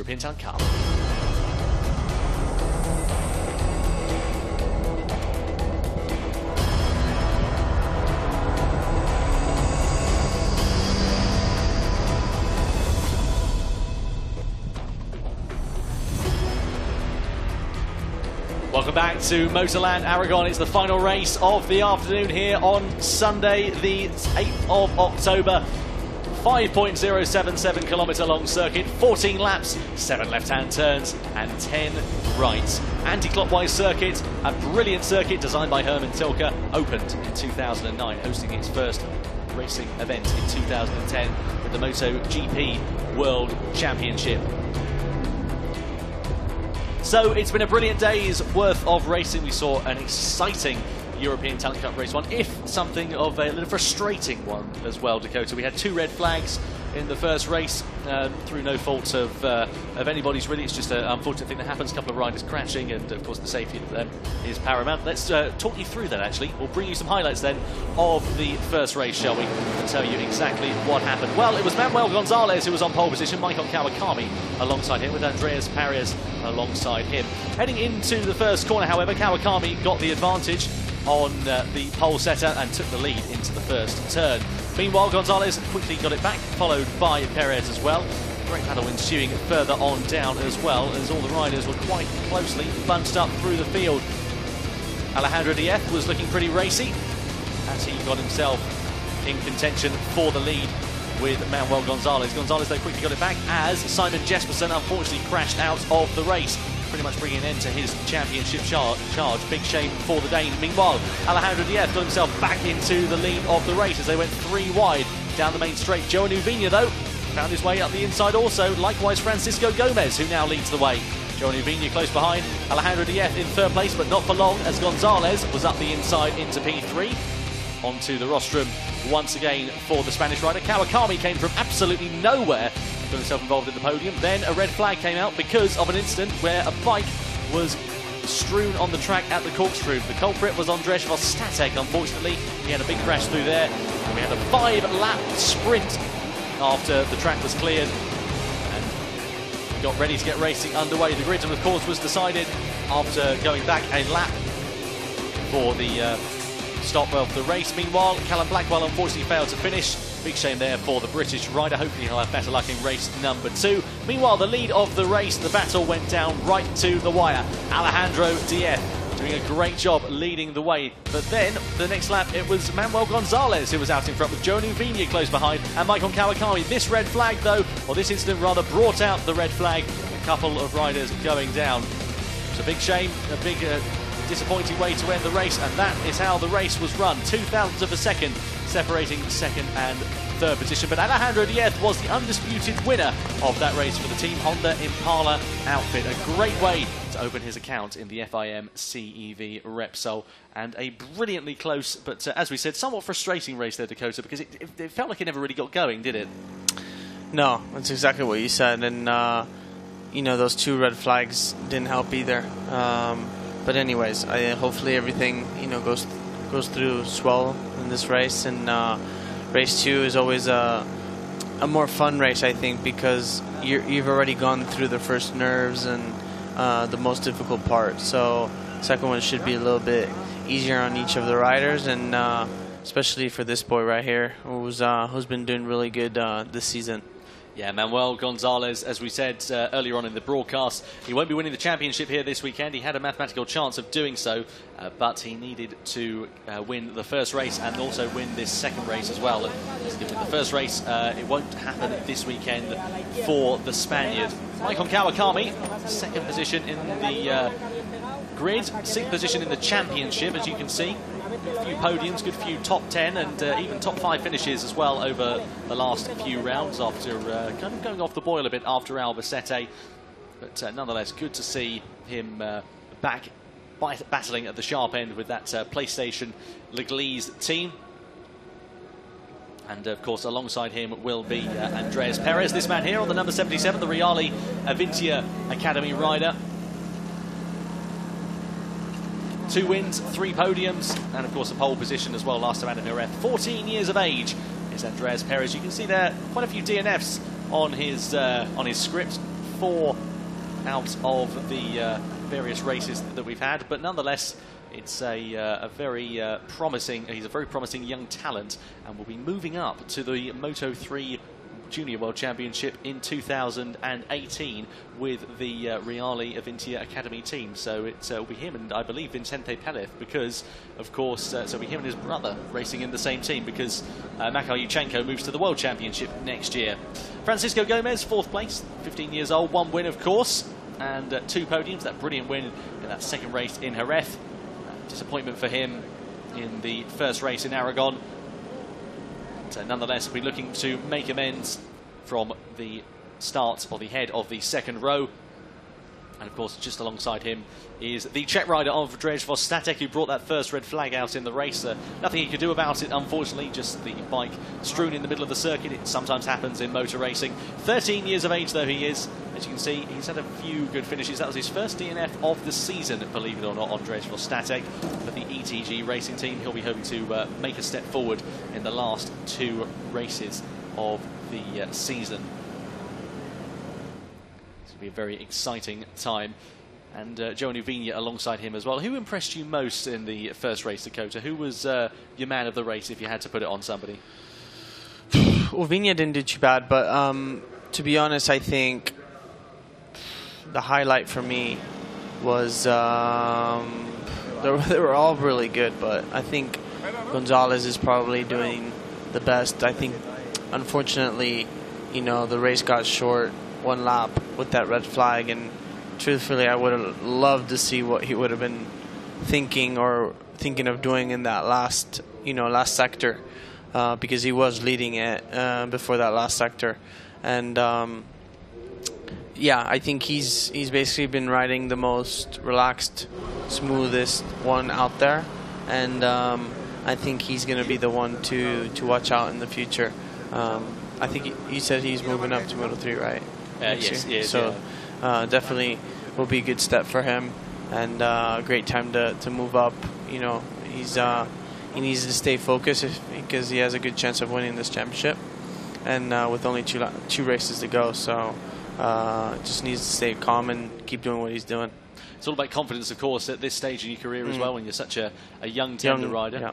European Talent Cup. Welcome back to Motorland Aragon. It's the final race of the afternoon here on Sunday, the 8th of October. 5.077 kilometre long circuit, 14 laps, 7 left-hand turns and 10 rights. Anti-clockwise circuit, a brilliant circuit designed by Herman Tilke, opened in 2009, hosting its first racing event in 2010 with the MotoGP World Championship. So it's been a brilliant day's worth of racing. We saw an exciting European Talent Cup race one, if something of a little frustrating one as well, Dakota. We had 2 red flags in the first race through no fault of anybody's really. It's just an unfortunate thing that happens, a couple of riders crashing, and of course the safety of them is paramount. Let's talk you through that actually. We'll bring you some highlights then of the first race, shall we, and tell you exactly what happened. Well, it was Manuel Gonzales who was on pole position, Michael Kawakami alongside him, with Andreas Perez alongside him. Heading into the first corner, however, Kawakami got the advantage on the pole setter and took the lead into the first turn. Meanwhile, Gonzales quickly got it back, followed by Perez as well. Great battle ensuing further on down as well, as all the riders were quite closely bunched up through the field. Alejandro Diez was looking pretty racy as he got himself in contention for the lead with Manuel Gonzales. Gonzales though quickly got it back as Simon Jesperson unfortunately crashed out of the race, pretty much bringing an end to his championship charge. Big shame for the Dane. Meanwhile, Alejandro Diez got himself back into the lead of the race as they went 3 wide down the main straight. Joan Uvinha though found his way up the inside also, likewise Francisco Gomez, who now leads the way. Joan Uvinha close behind, Alejandro Diez in 3rd place, but not for long as Gonzales was up the inside into P3. Onto the rostrum once again for the Spanish rider. Kawakami came from absolutely nowhere and got himself involved in the podium. Then a red flag came out because of an incident where a bike was strewn on the track at the corkscrew. The culprit was Andreas Perez. Unfortunately, he had a big crash through there. And we had a 5-lap sprint after the track was cleared. And we got ready to get racing underway. The grid, of course, was decided after going back a lap for the stop of the race. Meanwhile, Callum Blackwell unfortunately failed to finish. Big shame there for the British rider. Hopefully he'll have better luck in race number 2. Meanwhile, the lead of the race, the battle went down right to the wire. Alejandro Diez doing a great job leading the way. But then, the next lap, it was Manuel Gonzales who was out in front with Joan Uvinha close behind and Michael Kawakami. This red flag though, or this incident rather, brought out the red flag. A couple of riders going down. It's a big shame, a big disappointing way to end the race, and that is how the race was run. 0.02 of a second separating 2nd and 3rd position, but Alejandro Diez was the undisputed winner of that race for the Team Honda Impala outfit. A great way to open his account in the FIM CEV Repsol, and a brilliantly close, but as we said, somewhat frustrating race there, Dakota, because it felt like it never really got going, did it? No, that's exactly what you said, and you know, those 2 red flags didn't help either. But anyways, hopefully everything, you know, goes through swell in this race, and race 2 is always a more fun race, I think, because you've already gone through the first nerves and the most difficult part. So second one should be a little bit easier on each of the riders, and especially for this boy right here, who's been doing really good this season. Yeah, Manuel Gonzales, as we said earlier on in the broadcast, he won't be winning the championship here this weekend. He had a mathematical chance of doing so, but he needed to win the first race and also win this second race as well. Given the first race, it won't happen this weekend for the Spaniard. Michael Kawakami, 2nd position in the grid, 6th position in the championship, as you can see. Good few podiums, good few top 10 and even top 5 finishes as well over the last few rounds after kind of going off the boil a bit after Albacete. But nonetheless, good to see him back battling at the sharp end with that PlayStation L'Église team. And of course, alongside him will be Andreas Perez, this man here on the number 77, the Reale Avintia Academy rider. 2 wins, 3 podiums, and of course a pole position as well last time out in Jerez. 14 years of age is Andreas Perez. You can see there quite a few DNFs on his script. 4 out of the various races that we've had, but nonetheless, it's a very promising. He's a very promising young talent, and will be moving up to the Moto3 Junior World Championship in 2018 with the Reale Avintia Academy team. So it will be him and I believe Vicente Perez, because of course so it'll be him and his brother racing in the same team, because Makar Yuchenko moves to the World Championship next year. Francisco Gomez, 4th place, 15 years old, 1 win of course, and 2 podiums. That brilliant win in that 2nd race in Jerez. Disappointment for him in the 1st race in Aragon. So nonetheless, we're looking to make amends from the start or the head of the 2nd row. And of course, just alongside him is the Czech rider Andreas Perez, who brought that 1st red flag out in the race. Nothing he could do about it, unfortunately, just the bike strewn in the middle of the circuit. It sometimes happens in motor racing. 13 years of age, though, he is. As you can see, he's had a few good finishes. That was his 1st DNF of the season, believe it or not, Andreas Perez, for the ETG racing team. He'll be hoping to make a step forward in the last 2 races of the season. Be a very exciting time, and Joan Uviña alongside him as well. Who impressed you most in the 1st race, Dakota? Who was your man of the race if you had to put it on somebody? Uviña didn't do too bad, but to be honest, I think the highlight for me was they were all really good, but I think Gonzales is probably doing the best. I think, unfortunately, you know, the race got short 1 lap with that red flag, and truthfully I would have loved to see what he would have been thinking of doing in that last sector, because he was leading it before that last sector. And yeah, I think he's basically been riding the most relaxed, smoothest one out there, and I think he's going to be the one to watch out in the future. I think you said he's moving up to Moto3, right? Yes, so definitely will be a good step for him, and a great time to move up. You know, he needs to stay focused because he has a good chance of winning this championship, and with only two races to go, so just needs to stay calm and keep doing what he's doing. It's all about confidence, of course, at this stage in your career as well, when you're such a young tender rider. Yeah.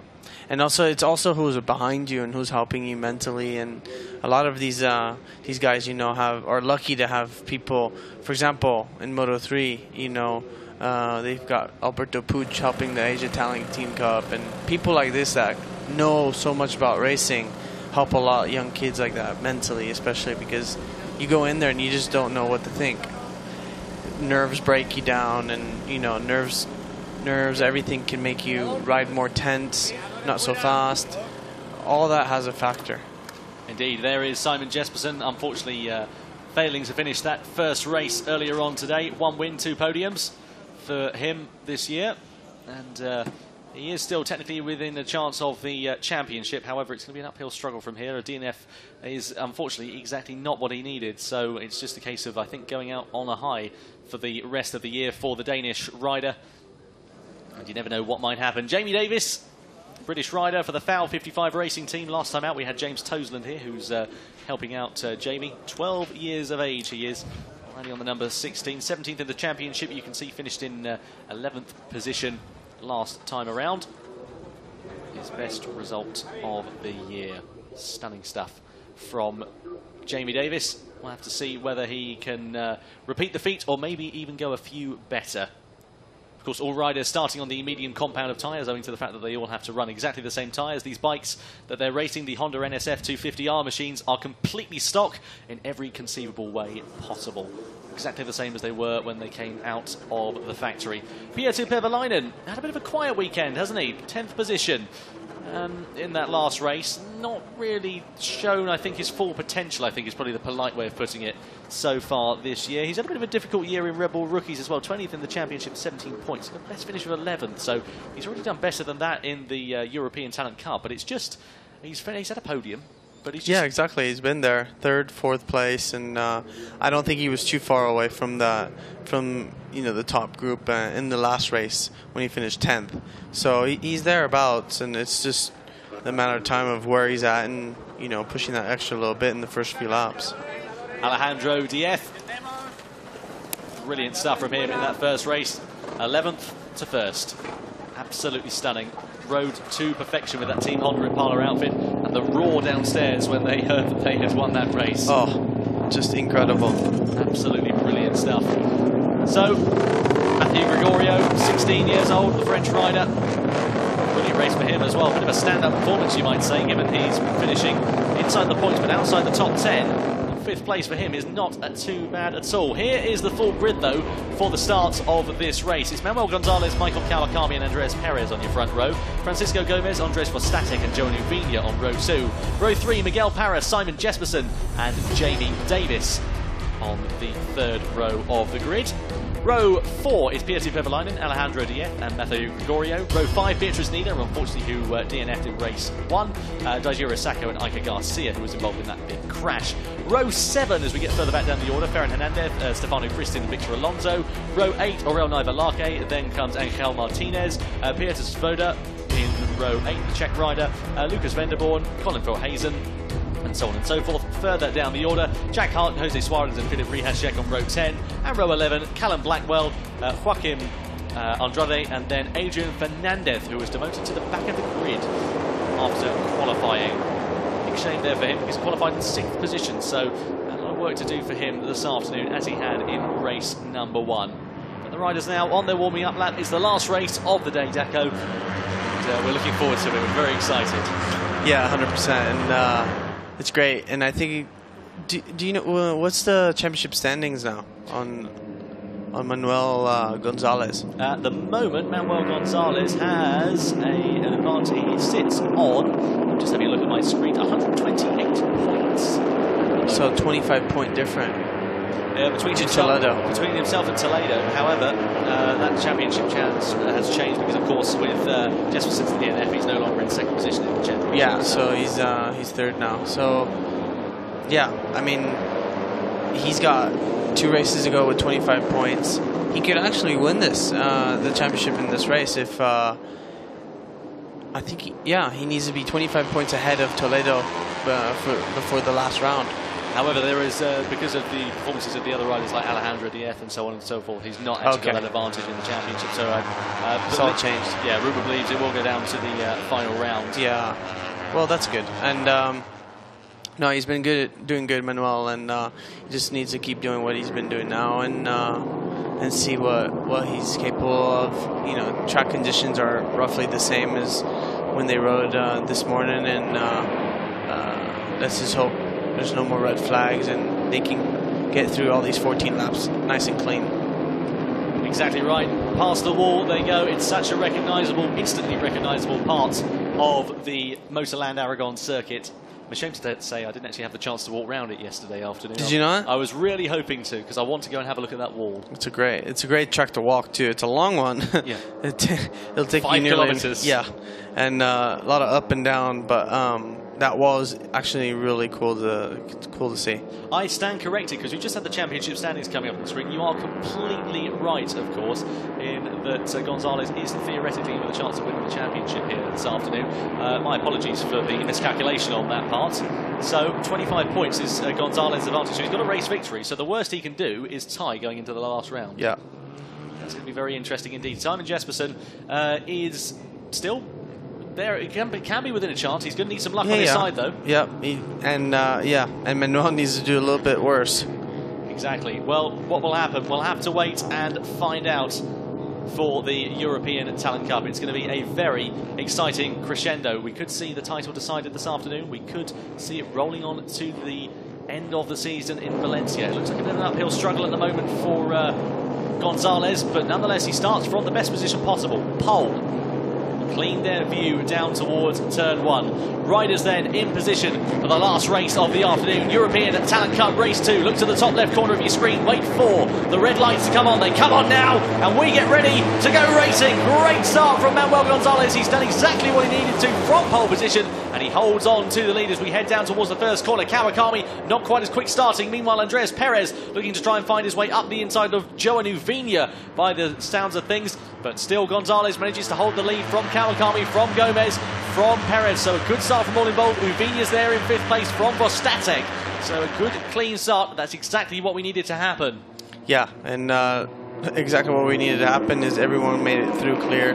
And also, it's also who's behind you and who's helping you mentally. And a lot of these guys, you know, are lucky to have people. For example, in Moto3, you know, they've got Alberto Puig helping the Asia Talent Team Cup, and people like this that know so much about racing help a lot of young kids like that mentally, especially because you go in there and you just don't know what to think. Nerves break you down, and you know, nerves, everything can make you ride more tense, not so fast. All that has a factor. Indeed, there is Simon Jesperson, unfortunately failing to finish that 1st race earlier on today. 1 win, 2 podiums for him this year, and he is still technically within a chance of the championship. However, it's going to be an uphill struggle from here. A DNF is unfortunately exactly not what he needed, so it's just a case of, I think, going out on a high for the rest of the year for the Danish rider. And you never know what might happen. Jamie Davis, British rider for the FAL 55 racing team. Last time out we had James Toseland here, who's helping out Jamie. 12 years of age he is, already on the number 16. 17th in the championship. You can see finished in 11th position last time around. His best result of the year. Stunning stuff from Jamie Davis. We'll have to see whether he can repeat the feat or maybe even go a few better. Of course, all riders starting on the medium compound of tyres, owing to the fact that they all have to run exactly the same tyres. These bikes that they're racing, the Honda NSF 250R machines, are completely stock in every conceivable way possible. Exactly the same as they were when they came out of the factory. Pietro Pevalainen had a bit of a quiet weekend, hasn't he? 10th position in that last race. Not really shown, I think, his full potential, I think is probably the polite way of putting it, so far this year. He's had a bit of a difficult year in Red Bull Rookies as well. 20th in the championship, 17 points. Let's finish with 11th, so he's already done better than that in the European Talent Cup. But it's just, he's had a podium. But he's just, yeah, exactly. He's been there, 3rd, 4th place, and I don't think he was too far away from the top group in the last race when he finished 10th. So he's thereabouts, and it's just a matter of time of where he's at, and pushing that extra little bit in the first few laps. Alejandro Diez Brilliant stuff from him in that first race. 11th to 1st. Absolutely stunning. Rode to perfection with that Team Honda Impala outfit, and the roar downstairs when they heard that they had won that race. Oh, just incredible. Absolutely brilliant stuff. So, Matthew Gregorio, 16 years old, the French rider. Brilliant race for him as well. Bit of a stand-up performance, you might say, given he's finishing inside the points but outside the top 10. 5th place for him is not too bad at all. Here is the full grid, though, for the start of this race. It's Manuel Gonzales, Michael Kawakami and Andreas Perez on your front row. Francisco Gomez, Andres Vostatek and Joe Nuvinha on row 2. Row 3, Miguel Parra, Simon Jesperson and Jamie Davis on the 3rd row of the grid. Row 4 is Peter Pevelainen, Alejandro Diez and Matthew Gregorio. Row 5, Beatrice Nina, unfortunately who DNF'd in race 1. Daijiro Sacco and Iker Garcia, who was involved in that big crash. Row 7, as we get further back down the order, Ferran Hernandez, Stefano Christin and Victor Alonso. Row 8, Aurel Naivalake, then comes Angel Martinez, Pieter Svoboda in row 8, the Czech rider, Lucas Venderborn, Colin Verhazen, and so on and so forth. Further down the order, Jack Hart, Jose Suarez and Philip Rihaszek on row 10, and row 11, Callum Blackwell, Joaquim Andrade, and then Adrian Fernandez, who was demoted to the back of the grid after qualifying. Big shame there for him, because he qualified in 6th position, so a lot of work to do for him this afternoon, as he had in race number 1. But the riders now on their warming up lap. It's the last race of the day, Daco, and we're looking forward to it. We're very excited. Yeah, 100%, and it's great. And I think, do you know what's the championship standings now on Manuel Gonzales? At the moment, Manuel Gonzales has an advantage. He sits on, I'm just having a look at my screen, 128 points. So 25-point difference. Between himself and Toledo. However, that championship chance has changed because, of course, with Jesperson's DNF, he's no longer in 2nd position in the championship. Yeah, so he's 3rd now. So, yeah, I mean, he's got 2 races to go with 25 points. He could actually win this, the championship in this race if, I think, he needs to be 25 points ahead of Toledo before the last round. However, there is, because of the performances of the other riders like Alejandro Diez and so on and so forth, he's not actually got that advantage in the championship. So it's all changed. Yeah, Ruben believes it will go down to the final round. Yeah, well, that's good. And no, he's been doing good, Manuel, and he just needs to keep doing what he's been doing now and see what he's capable of. You know, track conditions are roughly the same as when they rode this morning, and let's just hope there's no more red flags and they can get through all these 14 laps nice and clean. Exactly right. Past the wall they go. It's such a instantly recognisable part of the Motorland Aragón circuit. I'm ashamed to say I didn't actually have the chance to walk around it yesterday afternoon. Did you not? I was really hoping to, because I want to go and have a look at that wall. It's a great track to walk too. It's a long one. Yeah. It'll take 5 you nearly, kilometers. Yeah, and a lot of up and down, but that was actually really cool to see. I stand corrected, because we just had the championship standings coming up on the screen. You are completely right, of course, in that Gonzales is theoretically with a chance of winning the championship here this afternoon. My apologies for the miscalculation on that part. So 25 points is Gonzales' advantage. So he's got a race victory, so the worst he can do is tie going into the last round. Yeah. That's going to be very interesting indeed. Simon Jesperson is still there. It can be within a chance. He's going to need some luck on his side, though. Yeah, and Manuel needs to do a little bit worse. Exactly. Well, what will happen? We'll have to wait and find out for the European Talent Cup. It's going to be a very exciting crescendo. We could see the title decided this afternoon. We could see it rolling on to the end of the season in Valencia. It looks like a bit of an uphill struggle at the moment for Gonzales, but nonetheless he starts from the best position possible. Pole. Clean their view down towards turn 1. Riders then in position for the last race of the afternoon. European Talent Cup Race 2. Look to the top left corner of your screen. Wait for the red lights to come on. They come on now, and we get ready to go racing. Great start from Manuel Gonzales. He's done exactly what he needed to from pole position, and he holds on to the lead as we head down towards the first corner. Kawakami not quite as quick starting. Meanwhile, Andreas Perez looking to try and find his way up the inside of Joe Nuvinha by the sounds of things. But still, Gonzales manages to hold the lead from Kawakami, from Gomez, from Perez. So a good start from all involved. Nuvinha's there in 5th place from Vostatek. So a good, clean start. That's exactly what we needed to happen. Yeah, and exactly what we needed to happen is everyone made it through clear.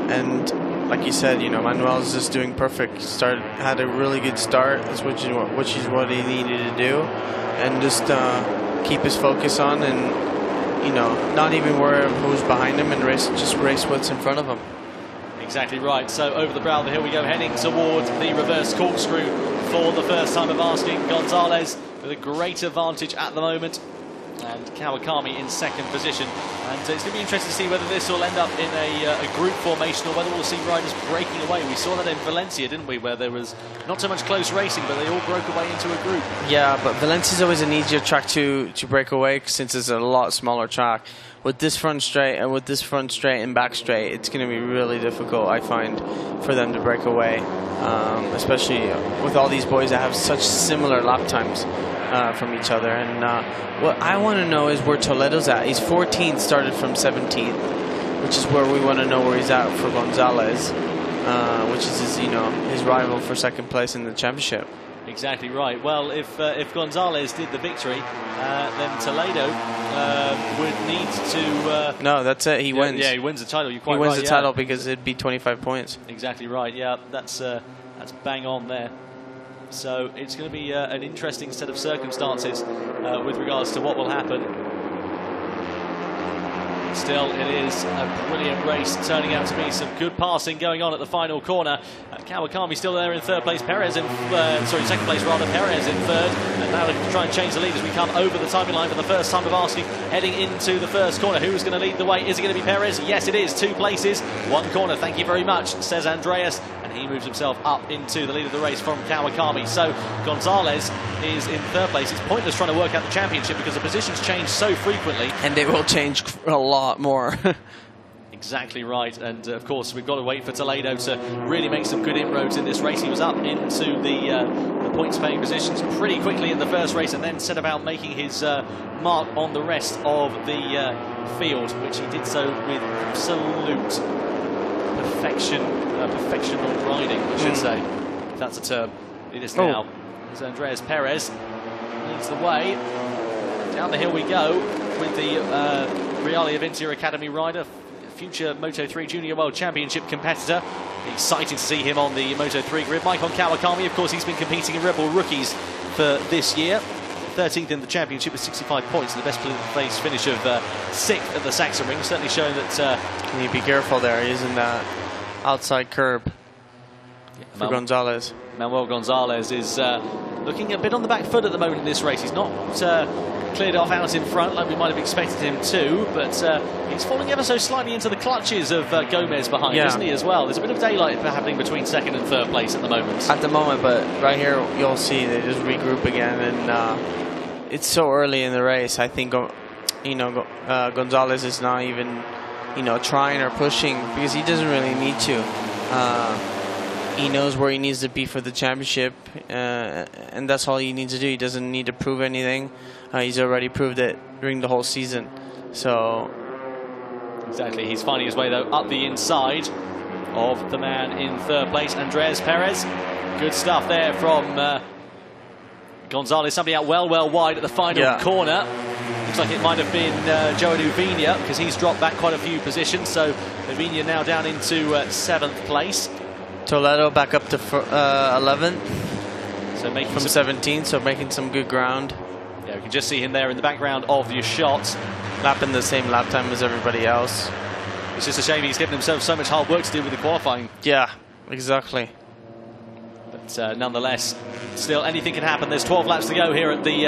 And like you said, you know, Manuel's just doing perfect. Had a really good start, which is what he needed to do, and just keep his focus on, and you know, not even worry who's behind him, and just race what's in front of him. Exactly right. So over the brow of the hill we go, heading towards the reverse corkscrew for the first time of asking. Gonzales with a great advantage at the moment, and Kawakami in second position. And it's going to be interesting to see whether this will end up in a group formation, or whether we'll see riders breaking away. We saw that in Valencia, didn't we, where there was not so much close racing, but they all broke away into a group. Yeah, but Valencia is always an easier track to break away, since it's a lot smaller track. With this front straight and back straight, it's going to be really difficult, I find, for them to break away, especially with all these boys that have such similar lap times from each other. And what I want to know is where Toledo's at. He's 14th, started from 17th, which is where we want to know where he's at for Gonzales, which is his, you know, his rival for second place in the championship. Exactly right. Well, if Gonzales did the victory, then Toledo would need to... no, that's it. He wins. Yeah, he wins the title. You're quite right. He wins the title because it'd be 25 points. Exactly right. Yeah, that's bang on there. So it's going to be an interesting set of circumstances with regards to what will happen. Still, it is a brilliant race, turning out to be some good passing going on at the final corner. Kawakami still there in third place, Perez in second place rather, Perez in third, and now to try and change the lead as we come over the timing line for the first time of asking, heading into the first corner. Who's going to lead the way? Is it going to be Perez? Yes, it is. 2 places, 1 corner. Thank you very much, says Andreas, and he moves himself up into the lead of the race from Kawakami. So Gonzales is in third place. It's pointless trying to work out the championship because the positions change so frequently, and they will change a lot more. Exactly right, and of course we've got to wait for Toledo to really make some good inroads in this race. He was up into the points paying positions pretty quickly in the first race, and then set about making his mark on the rest of the field, which he did so with absolute perfectional riding, I should say, if that's a term. It is now. So Andreas Perez leads the way. Down the hill we go with the Reale Aventura Academy rider, future Moto3 Junior World Championship competitor. Exciting to see him on the Moto3 grid. Manuel Kawakami, of course, he's been competing in Red Bull Rookies for this year. 13th in the championship with 65 points, and the best place finish of 6th at the Saxon Ring, certainly showing that... you need to be careful there. He's in that outside curb for Gonzales. Manuel Gonzales is looking a bit on the back foot at the moment in this race. He's not cleared off out in front like we might have expected him to, but he's falling ever so slightly into the clutches of Gomez behind, isn't he, as well? There's a bit of daylight happening between second and third place at the moment. But right here you'll see they just regroup again, and it's so early in the race. I think Gonzales is not even trying or pushing because he doesn't really need to. He knows where he needs to be for the championship, and that's all he needs to do. He doesn't need to prove anything. He's already proved it during the whole season. So exactly, he's finding his way though up the inside of the man in third place, Andreas Perez. Good stuff there from Gonzales. Somebody out well wide at the final corner. Looks like it might have been Joan Uviña, because he's dropped back quite a few positions. So Uviña now down into 7th place. Toledo back up to 11th, so making from 17th, so making some good ground. Yeah, we can just see him there in the background of your shot, lapping the same lap time as everybody else. It's just a shame he's given himself so much hard work to do with the qualifying. Yeah, exactly. But nonetheless, still anything can happen. There's 12 laps to go here at the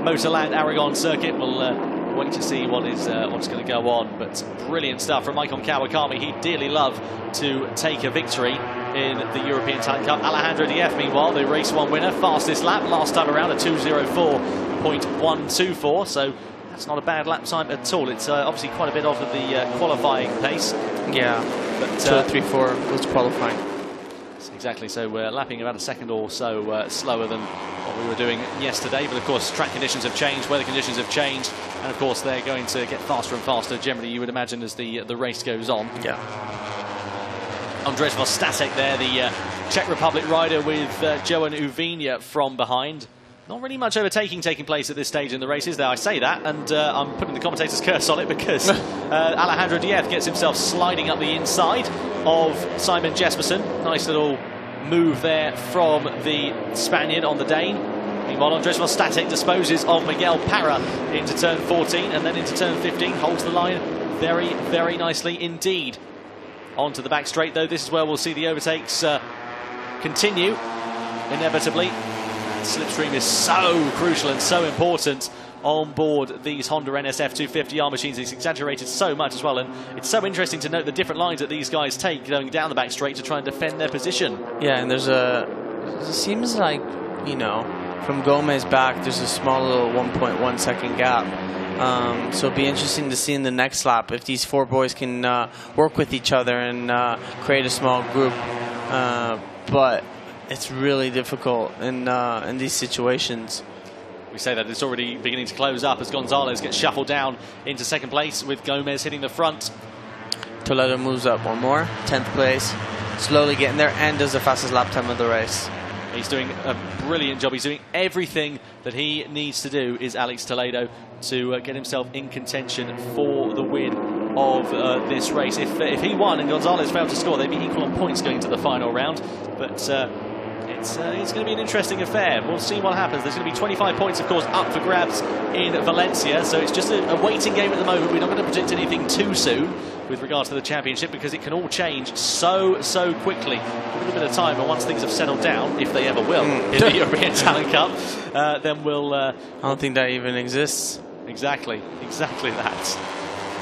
Motorland Aragón circuit. We'll wait to see what's going to go on. But brilliant stuff from Manuel Kawakami. He'd dearly love to take a victory in the European Talent Cup. Alejandro Dief, meanwhile, the race 1 winner, fastest lap last time around, a 2:04.124. So that's not a bad lap time at all. It's obviously quite a bit off of the qualifying pace. Yeah, but 2:34 was qualifying. Exactly, so we're lapping about a second or so slower than what we were doing yesterday. But of course, track conditions have changed, weather conditions have changed, and of course they're going to get faster and faster generally, you would imagine, as the race goes on. Yeah. Andrzej Vostacek there, the Czech Republic rider, with Joan Uviña from behind. Not really much overtaking taking place at this stage in the races. There, I say that, and I'm putting the commentator's curse on it because Alejandro Diaz gets himself sliding up the inside of Simon Jesperson. Nice little move there from the Spaniard on the Dane. Meanwhile, Andreas Perez disposes of Miguel Parra into turn 14 and then into turn 15. Holds the line very, very nicely indeed. Onto the back straight, though. This is where we'll see the overtakes continue, inevitably. Slipstream is so crucial and so important on board these Honda NSF 250R machines. It's exaggerated so much as well, and it's so interesting to note the different lines that these guys take going down the back straight to try and defend their position. Yeah, and it seems like, you know, from Gomez back, there's a small little 1.1 second gap. So it'll be interesting to see in the next lap if these four boys can work with each other and create a small group. But it's really difficult in these situations. We say that it's already beginning to close up as Gonzales gets shuffled down into second place with Gomez hitting the front. Toledo moves up one more, 10th place, slowly getting there, and does the fastest lap time of the race. He's doing a brilliant job. He's doing everything that he needs to do, is Alex Toledo, to get himself in contention for the win of this race. If he won and Gonzales failed to score, they'd be equal on points going to the final round. But it's going to be an interesting affair. We'll see what happens. There's going to be 25 points, of course, up for grabs in Valencia. So it's just a waiting game at the moment. We're not going to predict anything too soon with regards to the championship because it can all change so quickly. A little bit of time, and once things have settled down, if they ever will, in the European Talent Cup, then we'll... I don't think that even exists. Exactly that.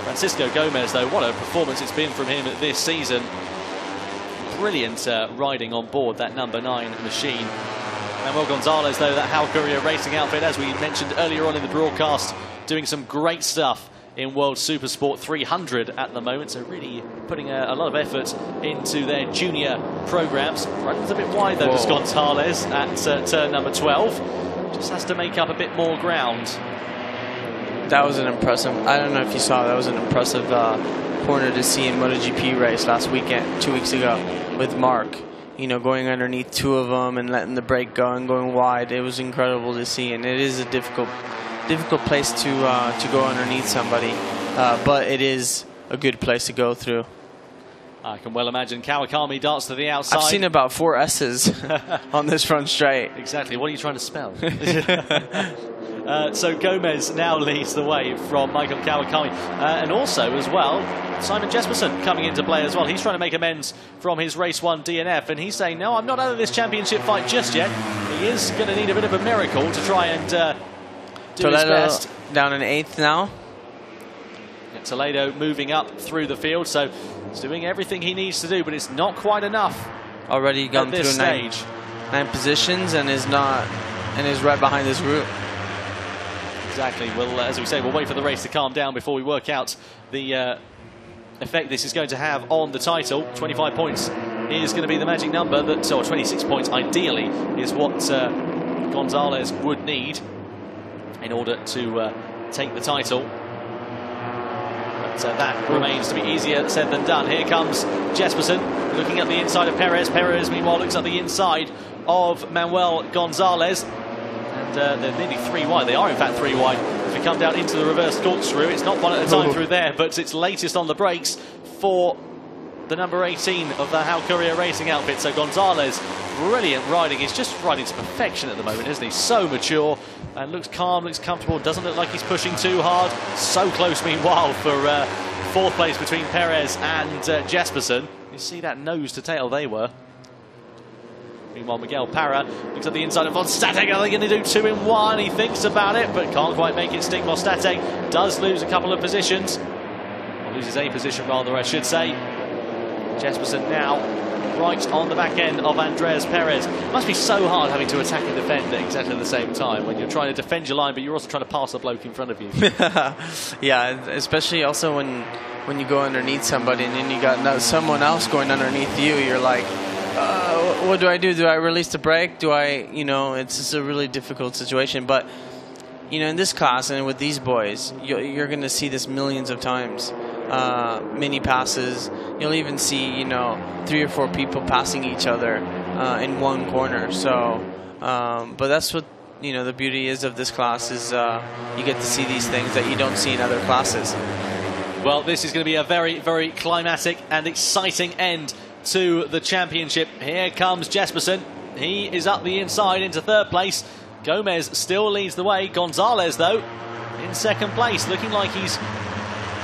Francisco Gomez, though, what a performance it's been from him this season. Brilliant riding on board that number 9 machine. Manuel Gonzales, though, that Hal Courier Racing outfit, as we mentioned earlier on in the broadcast, doing some great stuff in World Supersport 300 at the moment, so really putting a lot of effort into their junior programs. Runs a bit wide, though, for Gonzales at turn number 12. Just has to make up a bit more ground. That was an impressive, I don't know if you saw, that was an impressive corner to see in MotoGP race last weekend, 2 weeks ago, with Mark. You know, going underneath two of them and letting the brake go and going wide. It was incredible to see, and it is a difficult place to go underneath somebody, but it is a good place to go through. I can well imagine. Kawakami darts to the outside. I've seen about 4 S's on this front straight. Exactly. What are you trying to spell? So Gomez now leads the way from Michael Kawakami. And also, as well, Simon Jesperson coming into play as well. He's trying to make amends from his Race 1 DNF. And he's saying, no, I'm not out of this championship fight just yet. He is going to need a bit of a miracle to try and do his best. Down in 8th now. Yeah, Toledo moving up through the field. So he's doing everything he needs to do, but it's not quite enough. Already gone through 9 positions and is right behind this group. Exactly. Well, as we say, we'll wait for the race to calm down before we work out the effect this is going to have on the title. 25 points is going to be the magic number, that, or 26 points ideally, is what Gonzales would need in order to take the title. But that remains to be easier said than done. Here comes Jesperson looking at the inside of Perez. Perez, meanwhile, looks at the inside of Manuel Gonzales. And they're nearly 3 wide. They are, in fact, 3 wide. If we come down into the reverse corkscrew, it's not one at a time through there, but it's latest on the brakes for the number 18 of the Hal Courier Racing outfit. So Gonzales, brilliant riding. He's just riding to perfection at the moment, isn't he? So mature and looks calm, looks comfortable. Doesn't look like he's pushing too hard. So close, meanwhile, for 4th place between Perez and Jesperson. You see that nose to tail they were. Meanwhile, Miguel Parra looks at the inside of Von Stattek. Are they going to do 2 in 1? He thinks about it, but can't quite make it stick. Von Stattek does lose a couple of positions. Or loses a position, rather, I should say. Jesperson now right on the back end of Andreas Perez. It must be so hard having to attack and defend at exactly the same time when you're trying to defend your line, but you're also trying to pass the bloke in front of you. Yeah, especially also when you go underneath somebody and then you got someone else going underneath you. You're like, what do I do? Do I release the brake? Do I, it's just a really difficult situation. But, in this class and with these boys, you're going to see this millions of times. Mini passes. You'll even see, 3 or 4 people passing each other in one corner. So, but that's what you know, the beauty is of this class is you get to see these things that you don't see in other classes. Well, this is going to be a very, very climatic and exciting end to the championship. Here comes Jesperson. He is up the inside into third place. Gomez still leads the way. Gonzales, though, in second place, looking like he's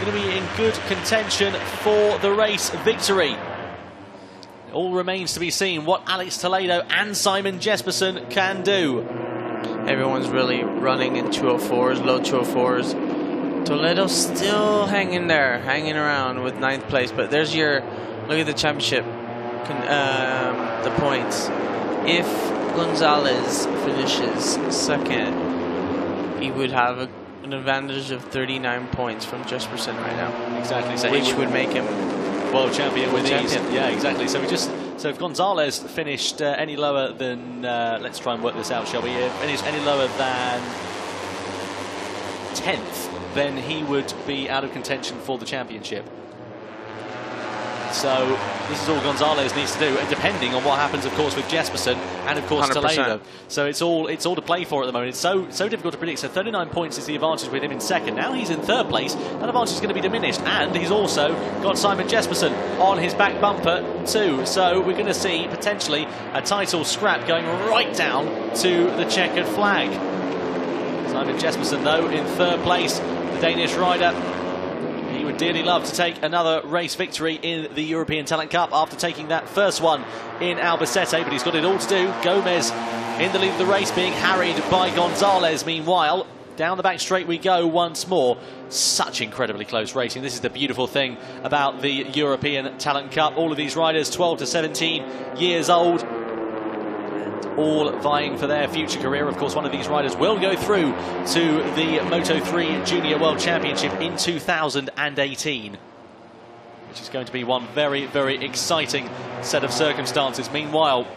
going to be in good contention for the race victory. It all remains to be seen what Alex Toledo and Simon Jesperson can do. Everyone's really running in 204s, low 204s. Toledo still hanging there, hanging around with 9th place. But there's your, look at the championship, the points. If Gonzales finishes second, he would have an advantage of 39 points from Jesperson right now. Exactly. So which would make him world champion with ease. Yeah, exactly. So so if Gonzales finished any lower than, let's try and work this out, shall we? Finished any lower than 10th, then he would be out of contention for the championship. So this is all Gonzales needs to do, depending on what happens, of course, with Jesperson and, of course, 100%. Toledo. So it's all to play for at the moment. It's so difficult to predict. So 39 points is the advantage with him in second. Now he's in third place. That advantage is going to be diminished, and he's also got Simon Jesperson on his back bumper too. So we're going to see potentially a title scrap going right down to the checkered flag. Simon Jesperson, though, in third place. The Danish rider, he would dearly love to take another race victory in the European Talent Cup after taking that first one in Albacete, but he's got it all to do. Gomez in the lead of the race, being harried by Gonzales. Meanwhile, down the back straight we go once more. Such incredibly close racing. This is the beautiful thing about the European Talent Cup. All of these riders 12 to 17 years old, all vying for their future career. Of course, one of these riders will go through to the Moto3 Junior World Championship in 2018, which is going to be one very, very exciting set of circumstances. Meanwhile,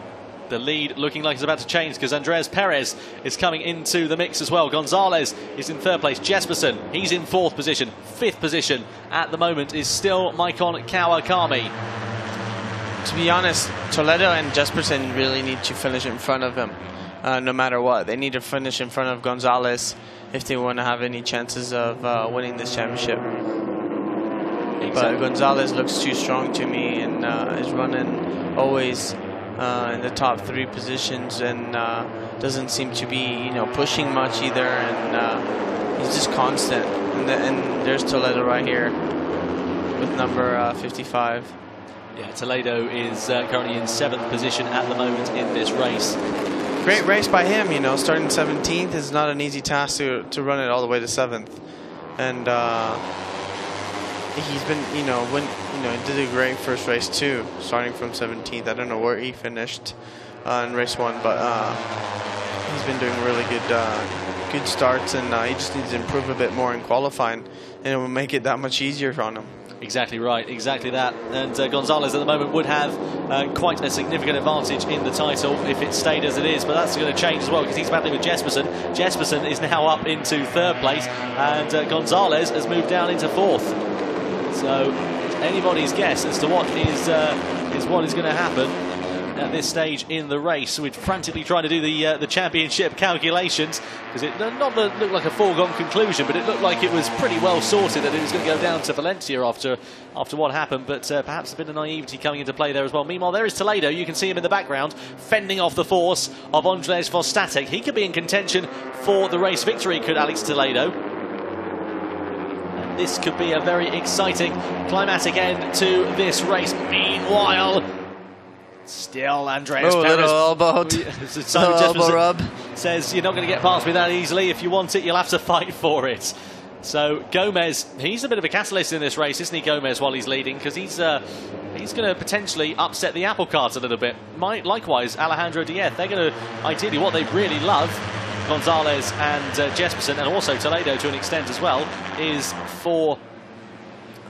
the lead looking like it's about to change, because Andreas Perez is coming into the mix as well. Gonzales is in third place. Jesperson, he's in fourth position. Fifth position at the moment is still Maikon Kawakami. To be honest, Toledo and Jesperson really need to finish in front of him, no matter what. They need to finish in front of Gonzales if they want to have any chances of winning this championship. Exactly. But Gonzales looks too strong to me, and is running always in the top 3 positions, and doesn't seem to be, you know, pushing much either, and he's just constant. And there's Toledo right here with number 55. Yeah, Toledo is currently in 7th position at the moment in this race. Great race by him, you know. Starting 17th is not an easy task to run it all the way to 7th. And he's been, he did a great first race too, starting from 17th. I don't know where he finished in race 1, but he's been doing really good starts, and he just needs to improve a bit more in qualifying, and it will make it that much easier on him. Exactly right, exactly that. And Gonzales at the moment would have quite a significant advantage in the title if it stayed as it is, but that's going to change as well, because he's battling with Jesperson. Jesperson is now up into third place, and Gonzales has moved down into fourth. So anybody's guess as to what is going to happen at this stage in the race. We're frantically trying to do the championship calculations, because it not looked like a foregone conclusion, but it looked like it was pretty well sorted that it was going to go down to Valencia after what happened. But perhaps a bit of naivety coming into play there as well. Meanwhile, there is Toledo. You can see him in the background, fending off the force of Andres Vostatek. He could be in contention for the race victory, could Alex Toledo. And this could be a very exciting climatic end to this race. Meanwhile, still Andreas Perez. Little elbow, elbow rub. Says, you're not going to get past me that easily. If you want it, you'll have to fight for it. So Gomez, he's a bit of a catalyst in this race, isn't he, Gomez, while he's leading? Because he's going to potentially upset the apple cart a little bit. Likewise, Alejandro Diez. They're going to, ideally, what they really love, Gonzales and Jesperson, and also Toledo to an extent as well, is for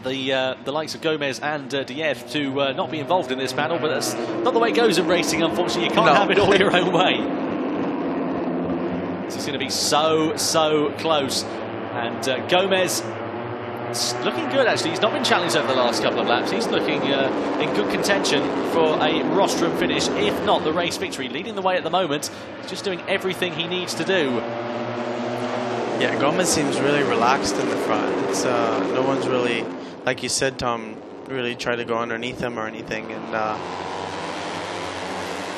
the likes of Gomez and Diez to not be involved in this battle. But that's not the way it goes in racing, unfortunately. You can't have it all your own way. This is going to be so close. And Gomez It's looking good, actually. He's not been challenged over the last couple of laps. He's looking in good contention for a rostrum finish, if not the race victory. Leading the way at the moment. He's just doing everything he needs to do. Yeah, Gomez seems really relaxed in the front. It's no one's really, like you said, Tom, really tried to go underneath him or anything. And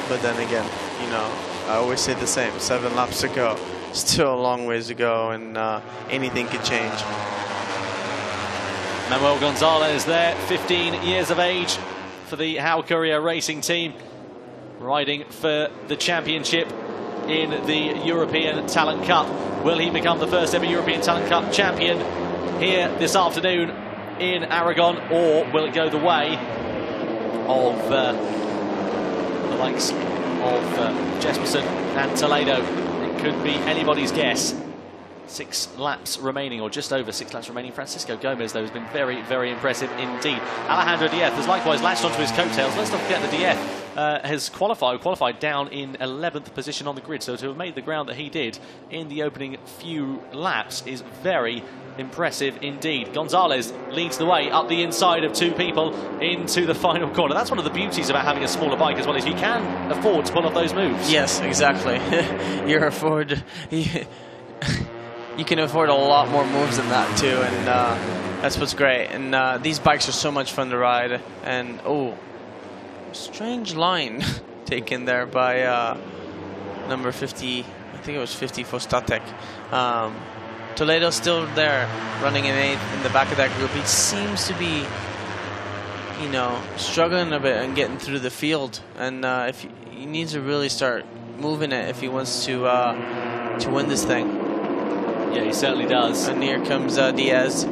but then again, you know, I always say the same. 7 laps to go. Still a long ways to go, and anything could change. Manuel Gonzales there, 15 years of age for the Hau Courier Racing team, riding for the championship in the European Talent Cup. Will he become the first ever European Talent Cup champion here this afternoon in Aragon, or will it go the way of the likes of Jesperson and Toledo? It could be anybody's guess. 6 laps remaining, or just over 6 laps remaining. Francisco Gomez, though, has been very, very impressive indeed. Alejandro Diez has likewise latched onto his coattails. Let's not forget that Diez has qualified down in 11th position on the grid. So to have made the ground that he did in the opening few laps is very impressive indeed. Gonzales leads the way up the inside of 2 people into the final corner. That's one of the beauties about having a smaller bike as well, is you can afford to pull off those moves. Yes, exactly. You can afford a lot more moves than that too, and that's what's great. And these bikes are so much fun to ride. And oh, strange line taken there by number 50. I think it was 50 Fostatek. Toledo's still there, running in 8th in the back of that group. He seems to be, you know, struggling a bit and getting through the field. And if he needs to really start moving it if he wants to win this thing. Yeah, he certainly does. And here comes Diaz,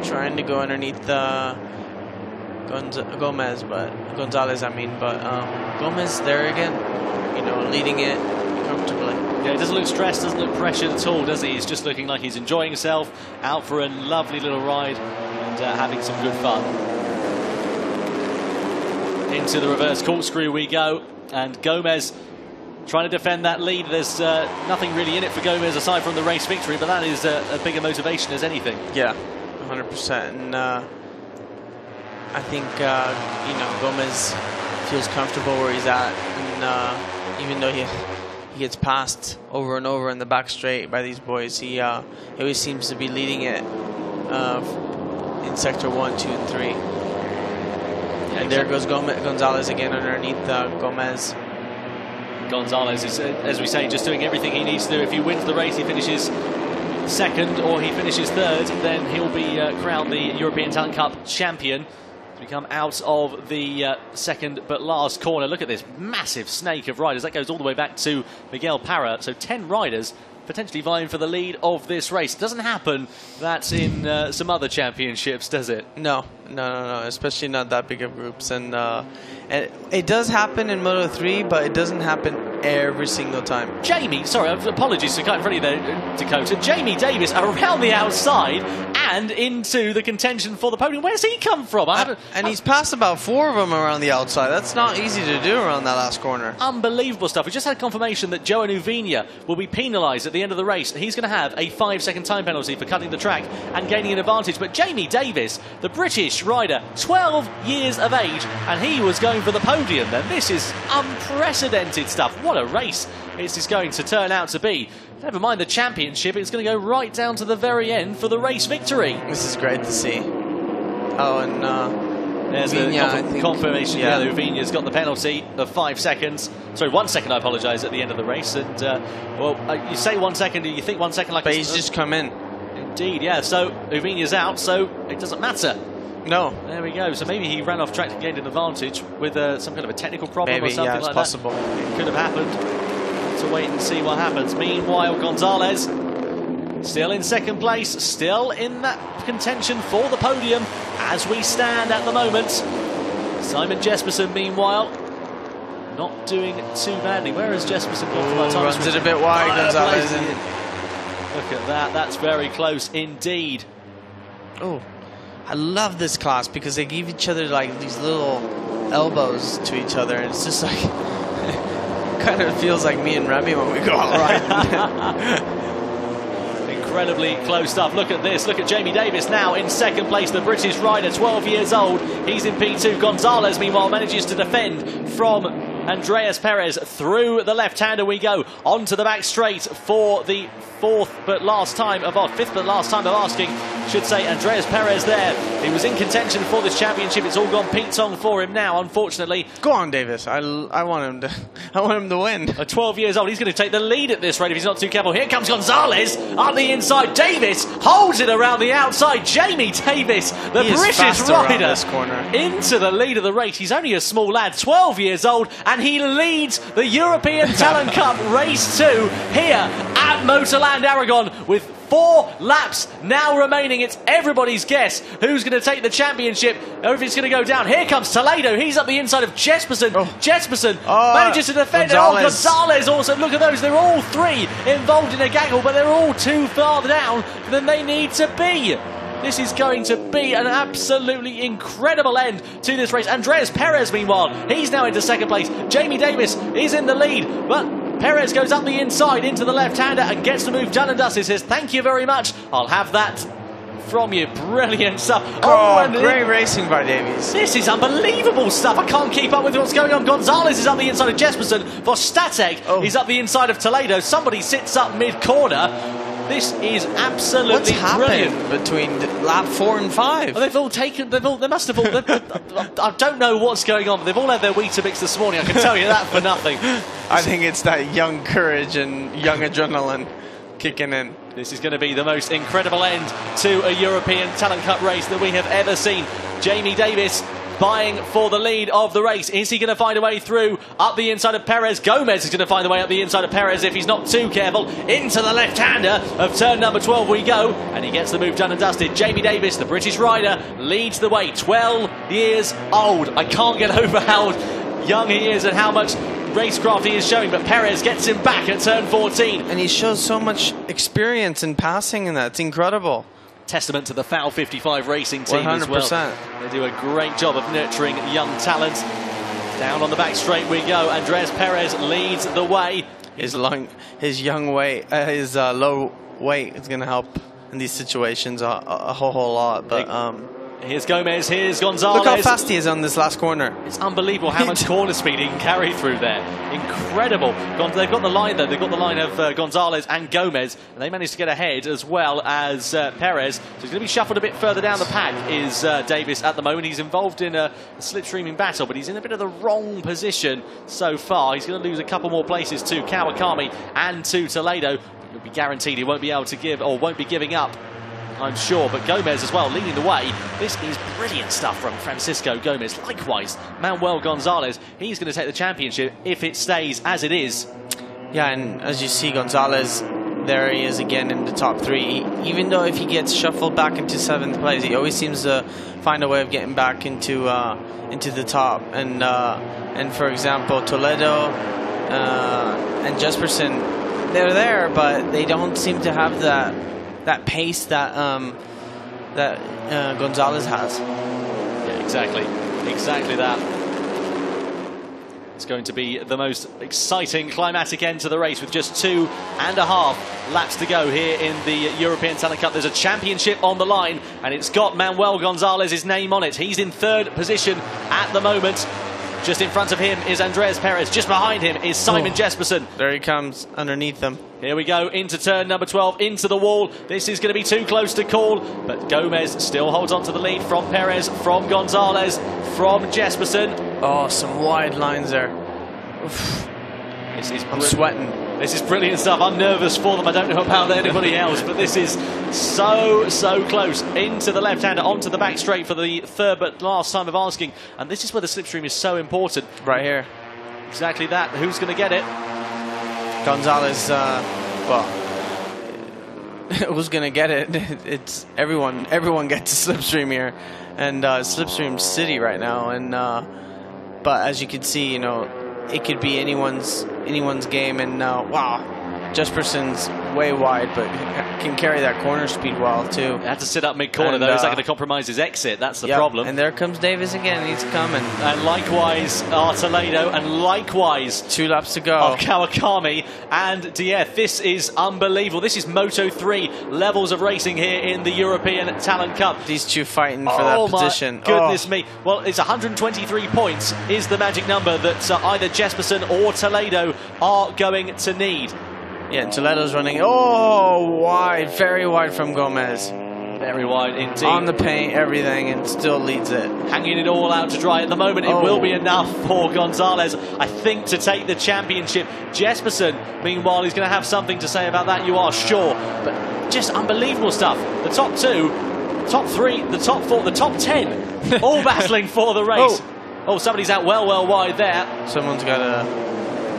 trying to go underneath Gomez, but Gonzales, I mean, but Gomez there again, you know, leading it comfortably. Yeah, he doesn't look stressed, doesn't look pressured at all, does he? He's just looking like he's enjoying himself, out for a lovely little ride, and having some good fun. Into the reverse corkscrew we go, and Gomez trying to defend that lead. There's nothing really in it for Gomez aside from the race victory, but that is a bigger motivation as anything. Yeah, 100%. And I think you know, Gomez feels comfortable where he's at, and even though he gets passed over and over in the back straight by these boys, he always seems to be leading it in sector 1, 2, and 3. And there goes Gonzales again underneath Gomez. Gonzales is, as we say, just doing everything he needs to do. If he wins the race, he finishes 2nd, or he finishes 3rd, then he'll be crowned the European Talent Cup champion. We come out of the 2nd but last corner. Look at this massive snake of riders. That goes all the way back to Miguel Parra. So 10 riders potentially vying for the lead of this race. It doesn't happen that in some other championships, does it? No, especially not that big of groups. And it does happen in Moto3, but it doesn't happen every single time. Jamie, sorry, apologies to cut in front of you there, Dakota. Jamie Davis around the outside and into the contention for the podium. Where's he come from? And he's passed about 4 of them around the outside. That's not easy to do around that last corner. Unbelievable stuff. We just had confirmation that Johan Uvinia will be penalised at the end of the race. He's going to have a 5-second time penalty for cutting the track and gaining an advantage. But Jamie Davis, the British rider, 12 years of age, and he was going for the podium then. This is unprecedented stuff. What a race it is going to turn out to be. Never mind the championship, it's going to go right down to the very end for the race victory. This is great to see. Oh, and there's the confirmation. Yeah, Uvinia's got the penalty of 5 seconds. Sorry, 1 second, I apologise, at the end of the race. And, well, you say 1 second, you think 1 second like... But he's just come in. Indeed, yeah. So Uvinia's out, so it doesn't matter. No. There we go. So maybe he ran off track and gained an advantage with some kind of a technical problem or something like possible. That. It could have happened. To wait and see what happens. Meanwhile, Gonzales still in 2nd place, still in that contention for the podium as we stand at the moment. Simon Jesperson, meanwhile, not doing too badly. Where is Jesperson? Runs it a bit wide, Gonzales. Look at that. That's very close indeed. Oh, I love this class because they give each other like these little elbows to each other, and it's just like kind of feels like me and Remy when we go out riding. Incredibly close stuff. Look at this. Look at Jamie Davis now in second place. The British rider, 12 years old. He's in P2. Gonzales, meanwhile, manages to defend from Andreas Perez. Through the left-hander we go. Onto the back straight for the fifth but last time of asking, should say. Andreas Perez there. He was in contention for this championship. It's all gone Pete-tong for him now, unfortunately. Go on, Davis. I want him to win. At 12 years old, he's going to take the lead at this rate if he's not too careful. Here comes Gonzales up the inside. Davis holds it around the outside. Jamie Davis, the British rider, this corner, into the lead of the race. He's only a small lad, 12 years old, and he leads the European Talent Cup Race 2 here at Motorland Aragon with 4 laps now remaining. It's everybody's guess who's going to take the championship or if it's going to go down. Here comes Toledo. He's up the inside of Jesperson. Jesperson manages to defend it. Gonzales also. Look at those. They're all 3 involved in a gaggle, but they're all too far down than they need to be. This is going to be an absolutely incredible end to this race. Andreas Perez, meanwhile, he's now into second place. Jamie Davis is in the lead, but Perez goes up the inside into the left-hander and gets the move done and dusted. Says, thank you very much. I'll have that from you. Brilliant stuff. And great racing by Davies. This is unbelievable stuff. I can't keep up with what's going on. Gonzales is up the inside of Jesperson. Vostatek is up the inside of Toledo. Somebody sits up mid-corner. This is absolutely brilliant. Between lap 4 and 5? Well, they've all taken. They must have all. I don't know what's going on, but they've all had their Weetabix this morning. I can tell you that for nothing. I think it's that young courage and young adrenaline kicking in. This is going to be the most incredible end to a European Talent Cup race that we have ever seen. Jamie Davis vying for the lead of the race. Is he going to find a way through up the inside of Perez? Gomez is going to find a way up the inside of Perez if he's not too careful. Into the left-hander of turn number 12 we go, and he gets the move done and dusted. Jamie Davis, the British rider, leads the way. 12 years old. I can't get over how young he is and how much racecraft he is showing, but Perez gets him back at turn 14. And he shows so much experience in passing, and that's incredible. Testament to the FAL 55 racing team 100%. As well. They do a great job of nurturing young talent. Down on the back straight we go. Andreas Perez leads the way. His low weight is going to help in these situations a whole lot. But here's Gomez, here's Gonzales. Look how fast he is on this last corner. It's unbelievable how much corner speed he can carry through there. Incredible. They've got the line, though. They've got the line of Gonzales and Gomez, and they managed to get ahead as well as Perez. So he's going to be shuffled a bit further down the pack, is Davis at the moment. He's involved in a slipstreaming battle, but he's in a bit of the wrong position so far. He's going to lose a couple more places to Kawakami and to Toledo. He'll be guaranteed he won't be able to give, or won't be giving up, I'm sure, but Gomez as well leading the way. This is brilliant stuff from Francisco Gomez. Likewise, Manuel Gonzales, he's going to take the championship if it stays as it is. Yeah, and as you see, Gonzales, there he is again in the top 3. Even though if he gets shuffled back into 7th place, he always seems to find a way of getting back into the top. And for example, Toledo and Jesperson, they're there, but they don't seem to have that pace that Gonzales has. Yeah, exactly that. It's going to be the most exciting climatic end to the race with just 2.5 laps to go here in the European Talent Cup. There's a championship on the line, and it's got Manuel Gonzales' name on it. He's in 3rd position at the moment. Just in front of him is Andreas Perez. Just behind him is Simon Jesperson. There he comes underneath them. Here we go into turn number 12, into the wall. This is going to be too close to call, but Gomez still holds on to the lead from Perez, from Gonzales, from Jesperson. Oh, some wide lines there. Oof. I'm sweating. This is brilliant stuff. I'm nervous for them. I don't know about anybody else, but this is so close. Into the left-hander, onto the back straight for the 3rd but last time of asking. And this is where the slipstream is so important. Right here. Exactly that. Who's going to get it? Gonzales, who's going to get it? It's everyone. Everyone gets a slipstream here. And slipstream city right now. And but as you can see, you know, it could be anyone's game. And wow, Jesperson's way wide, but can carry that corner speed well too. Had to sit up mid-corner though. Is that going to compromise his exit? That's the problem. And there comes Davis again. He's coming. And likewise, Toledo, and likewise 2 laps to go. Of Kawakami and DF. This is unbelievable. This is Moto3 levels of racing here in the European Talent Cup. These two fighting for that position. My goodness me. Well, it's 123 points is the magic number that either Jesperson or Toledo are going to need. Yeah, Toledo's running, wide, very wide from Gomez. Very wide indeed. On the paint, everything, and still leads it. Hanging it all out to dry at the moment. It will be enough for Gonzales, I think, to take the championship. Jesperson, meanwhile, is going to have something to say about that, you are sure. But just unbelievable stuff. The top 2, top 3, the top 4, the top 10, all battling for the race. Oh, somebody's out well wide there. Someone's got a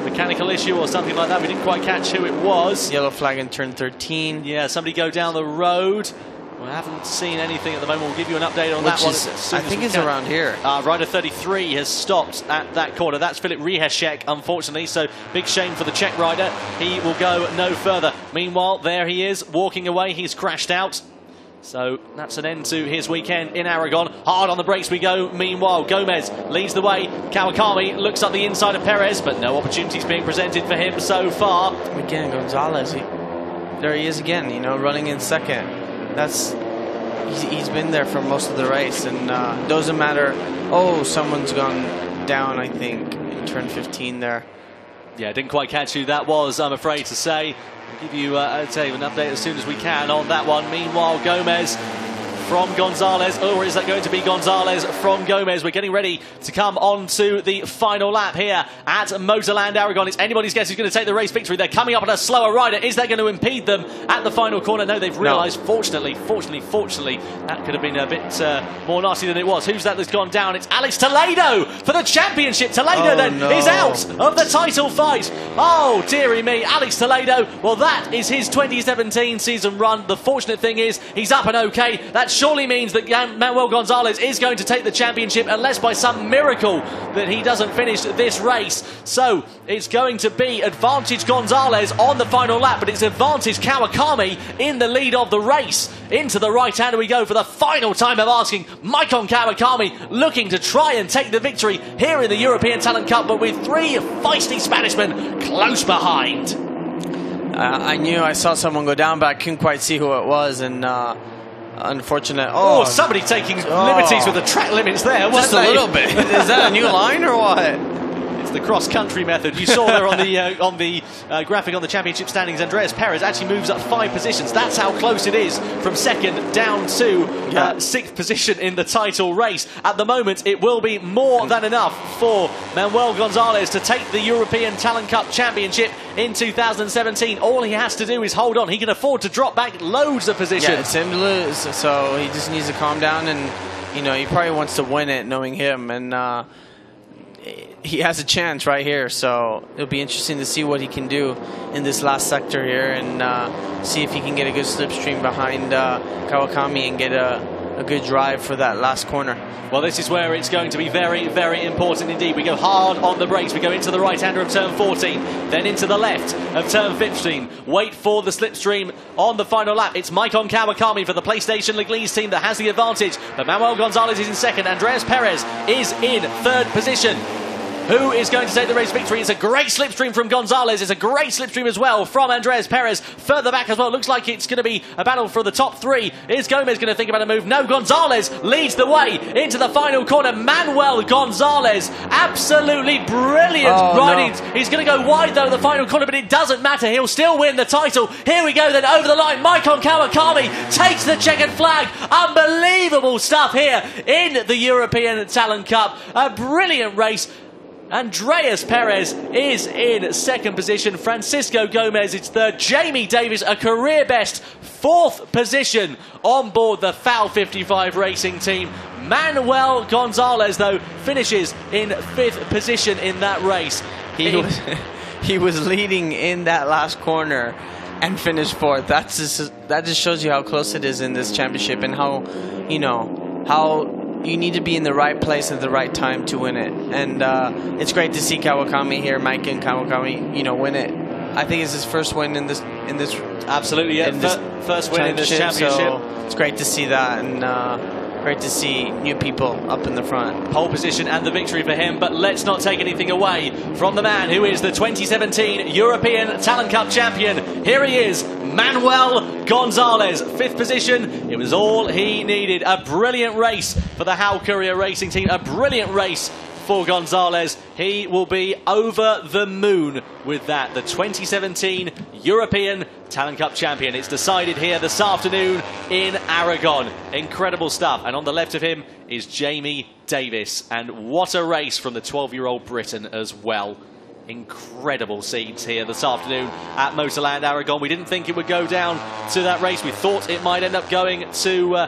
mechanical issue or something like that. We didn't quite catch who it was. Yellow flag in turn 13. Yeah, somebody go down the road. We haven't seen anything at the moment. We'll give you an update on that one. I think it's around here. Rider 33 has stopped at that corner. That's Filip Rihešek, unfortunately. So big shame for the Czech rider. He will go no further. Meanwhile, there he is, walking away. He's crashed out. So that's an end to his weekend in Aragon. Hard on the brakes we go. Meanwhile, Gomez leads the way. Kawakami looks up the inside of Perez, but no opportunities being presented for him so far. Again, Gonzales, there he is again, you know, running in second. He's been there for most of the race, and doesn't matter. Oh, someone's gone down, I think, in turn 15 there. Yeah, didn't quite catch who that was, I'm afraid to say. We'll give you an update as soon as we can on that one. Meanwhile, Gomez from Gonzales, or is that going to be Gonzales from Gomez? We're getting ready to come on to the final lap here at Motorland Aragon. It's anybody's guess who's going to take the race victory. They're coming up on a slower rider. Is that going to impede them at the final corner? No, they've realised, fortunately, that could have been a bit more nasty than it was. Who's that that's gone down? It's Alex Toledo for the championship. Toledo is out of the title fight. Oh, dearie me, Alex Toledo. Well, that is his 2017 season run. The fortunate thing is he's up and okay. That surely means that Manuel Gonzales is going to take the championship, unless by some miracle that he doesn't finish this race. So it's going to be advantage Gonzales on the final lap, but it's advantage Kawakami in the lead of the race. Into the right hand we go for the final time of asking. Maikon Kawakami looking to try and take the victory here in the European Talent Cup, but with 3 feisty Spanishmen close behind. I saw someone go down, but I couldn't quite see who it was, and unfortunate. Somebody taking liberties with the track limits there. Just a little bit. Is that a new line or what? It's the cross-country method. You saw there on the graphic on the championship standings, Andreas Perez actually moves up 5 positions. That's how close it is from second down to 6th position in the title race. At the moment, it will be more than enough for Manuel Gonzales to take the European Talent Cup Championship in 2017. All he has to do is hold on. He can afford to drop back loads of positions. Yeah, it's him to lose, so he just needs to calm down, and he probably wants to win it, knowing him, and he has a chance right here, so it'll be interesting to see what he can do in this last sector here, and see if he can get a good slipstream behind Kawakami and get a good drive for that last corner. Well, this is where it's going to be very, very important indeed. We go hard on the brakes. We go into the right-hander of turn 14, then into the left of turn 15. Wait for the slipstream on the final lap. It's Maikon Kawakami for the PlayStation Leagues team that has the advantage, but Manuel Gonzales is in second. Andreas Perez is in 3rd position. Who is going to take the race victory? It's a great slipstream from Gonzales. It's a great slipstream as well from Andreas Perez. Further back as well. Looks like it's going to be a battle for the top 3. Is Gomez going to think about a move? No, Gonzales leads the way into the final corner. Manuel Gonzales, absolutely brilliant riding. No. He's going to go wide though in the final corner, but it doesn't matter. He'll still win the title. Here we go then over the line. Maikon Kawakami takes the checkered flag. Unbelievable stuff here in the European Talent Cup. A brilliant race. Andreas Perez is in 2nd position. Francisco Gomez is 3rd. Jamie Davis, a career best 4th position on board the FAL 55 racing team. Manuel Gonzales, though, finishes in 5th position in that race. He was leading in that last corner and finished 4th. That just shows you how close it is in this championship, and how you need to be in the right place at the right time to win it. And it's great to see Kawakami here, Maikon Kawakami, win it. I think it's his first win in this. Absolutely, yeah. First win in this championship. So it's great to see that, and great to see new people up in the front. Pole position and the victory for him, but let's not take anything away from the man who is the 2017 European Talent Cup champion. Here he is, Manuel Gonzales. 5th position, it was all he needed. A brilliant race for the Hau Courier Racing team, a brilliant race for Gonzales. He will be over the moon with that. The 2017 European Talent Cup champion. It's decided here this afternoon in Aragon. Incredible stuff. And on the left of him is Jamie Davis. And what a race from the 12-year-old Briton as well. Incredible scenes here this afternoon at Motorland Aragon. We didn't think it would go down to that race. We thought it might end up going to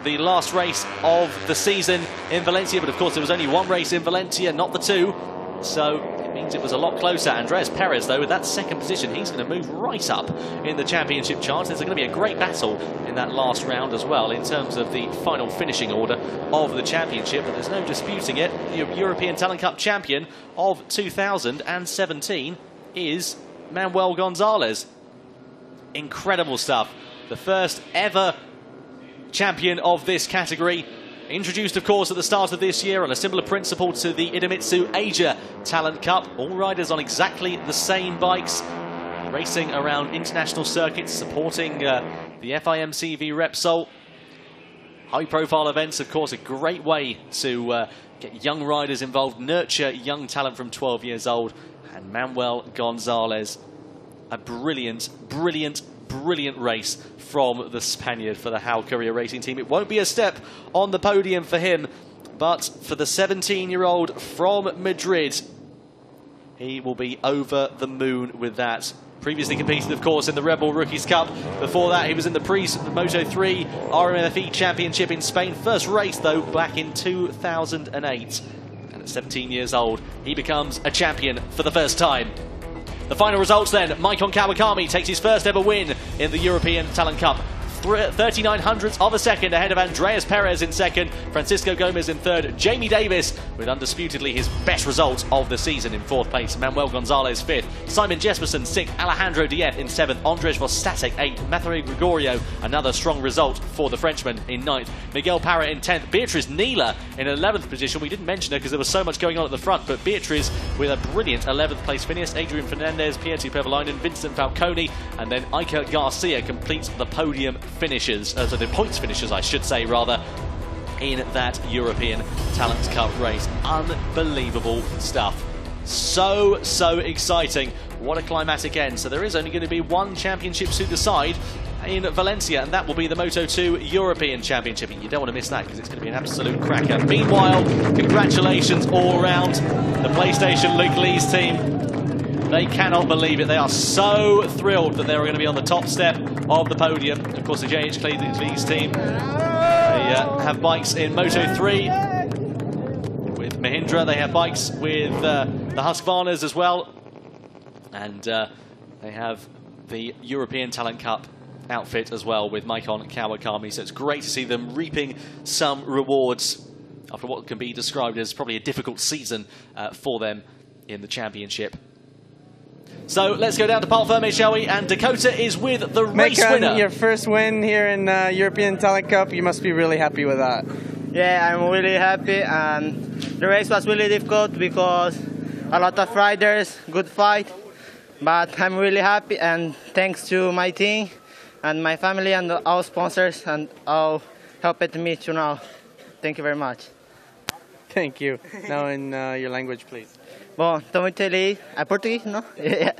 the last race of the season in Valencia, but of course there was only one race in Valencia, not the two, so it means it was a lot closer. Andreas Perez, though, with that 2nd position, he's going to move right up in the championship charts. There's going to be a great battle in that last round as well in terms of the final finishing order of the championship, but there's no disputing it. The European Talent Cup champion of 2017 is Manuel Gonzales. Incredible stuff. The first ever champion of this category, introduced of course at the start of this year on a similar principle to the Idemitsu Asia Talent Cup. All riders on exactly the same bikes, racing around international circuits, supporting the FIM CEV Repsol. High profile events, of course, a great way to get young riders involved, nurture young talent from 12 years old. And Manuel Gonzales, a brilliant race from the Spaniard for the Hau Courier Racing team. It won't be a step on the podium for him, but for the 17-year-old from Madrid, he will be over the moon with that. Previously competed, of course, in the Red Bull Rookies Cup. Before that, he was in the Moto3 RMFE Championship in Spain. First race, though, back in 2008. And at 17 years old, he becomes a champion for the first time. The final results then, Maikon Kawakami takes his first ever win in the European Talent Cup. 39 hundredths of a second ahead of Andreas Perez in 2nd, Francisco Gomez in 3rd, Jamie Davis with undisputedly his best result of the season in 4th place, Manuel Gonzales 5th, Simon Jesperson 6th, Alejandro Diez in 7th, Andres Vostatic 8th, Matthew Gregorio, another strong result for the Frenchman in 9th, Miguel Parra in 10th, Beatriz Neela in 11th position. We didn't mention her because there was so much going on at the front, but Beatriz with a brilliant 11th place finish, Adrian Fernandez, Pietri Pevalainen, Vincent Falcone, and then Iker Garcia completes the podium finishes, so the points finishes I should say rather, in that European Talent Cup race. Unbelievable stuff. So exciting. What a climatic end. So there is only going to be one championship to decide in Valencia, and that will be the Moto2 European Championship. And you don't want to miss that because it's going to be an absolute cracker. Meanwhile, congratulations all around the PlayStation Leagues team. They cannot believe it. They are so thrilled that they're going to be on the top step of the podium. Of course, the JH Leagues team, they have bikes in Moto3 with Mahindra. They have bikes with the Husqvarnas as well. And they have the European Talent Cup outfit as well with Maikon Kawakami. So it's great to see them reaping some rewards after what can be described as probably a difficult season for them in the championship. So let's go down to Parc Fermé, shall we? And Dakota is with the race winner. Your first win here in European Talent Cup, you must be really happy with that. Yeah, I'm really happy, and the race was really difficult because a lot of riders, good fight, but I'm really happy, and thanks to my team and my family and our sponsors and all helped me to now. Thank you very much. Thank you. Now in your language, please. Bom, estou muito feliz. É português, não?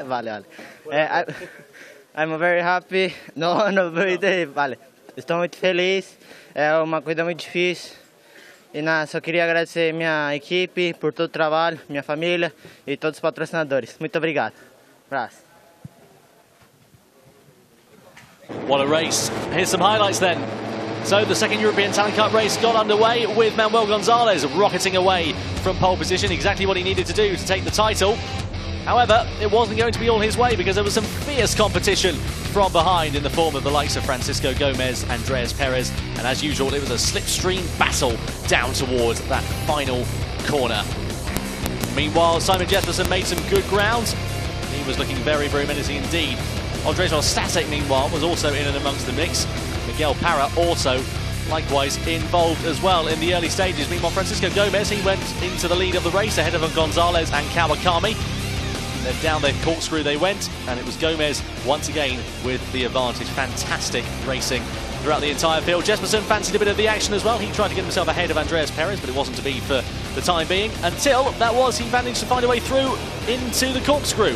Vale. I'm very happy. Não, vale. Estou muito feliz. É uma coisa muito difícil. E só queria agradecer minha equipe por todo o trabalho, minha família e todos os patrocinadores. Muito obrigado. Abraço. What a race. Here's some highlights then. So the second European Talent Cup race got underway with Manuel Gonzales rocketing away from pole position, exactly what he needed to do to take the title. However, it wasn't going to be all his way because there was some fierce competition from behind in the form of the likes of Francisco Gomez, Andreas Perez, and as usual it was a slipstream battle down towards that final corner. Meanwhile, Simon Jesperson made some good ground. He was looking very, very menacing indeed. Andreas Perez, meanwhile, was also in and amongst the mix. Miguel Parra also likewise involved as well in the early stages. Meanwhile, Francisco Gomez, he went into the lead of the race ahead of Gonzales and Kawakami. Then down the corkscrew they went, and it was Gomez once again with the advantage. Fantastic racing throughout the entire field. Jesperson fancied a bit of the action as well. He tried to get himself ahead of Andreas Perez, but it wasn't to be for the time being, until he managed to find a way through into the corkscrew.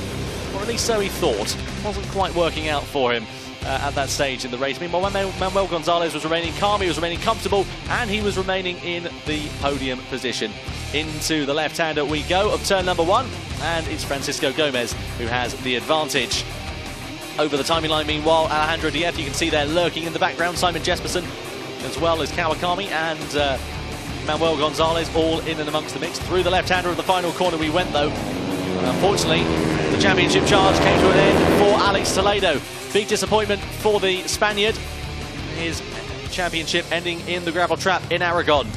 Or at least so he thought. Wasn't quite working out for him at that stage in the race. Meanwhile, Manuel Gonzales was remaining calm, he was remaining comfortable, and he was remaining in the podium position. Into the left-hander we go of turn number 1, and it's Francisco Gomez who has the advantage. Over the timing line, meanwhile, Alejandro Diez, you can see there lurking in the background, Simon Jesperson, as well as Kawakami and Manuel Gonzales, all in and amongst the mix. Through the left-hander of the final corner we went, though. And unfortunately, the championship charge came to an end for Alex Toledo. Big disappointment for the Spaniard. His championship ending in the gravel trap in Aragón.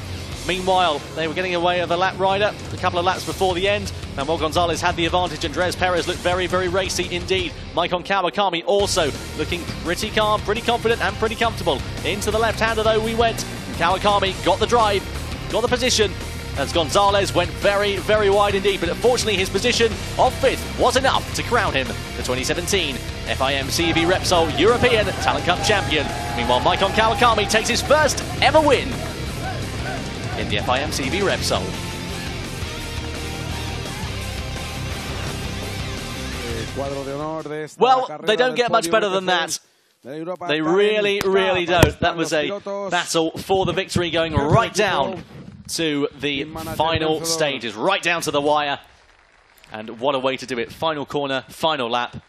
Meanwhile, they were getting away of a lap rider a couple of laps before the end. Manuel Gonzales had the advantage. Andreas Perez looked very, very racy indeed. Maikon Kawakami also looking pretty calm, pretty confident and pretty comfortable. Into the left-hander though we went. Kawakami got the drive, got the position, as Gonzales went very, very wide indeed. But unfortunately his position of 5th was enough to crown him the 2017 FIM CEV Repsol European Talent Cup champion. Meanwhile, Maikon Kawakami takes his first ever win in the FIM CEV Repsol. Well, they don't get much better than that. They really, really don't. That was a battle for the victory, going right down to the final stages, right down to the wire. And what a way to do it. Final corner, final lap,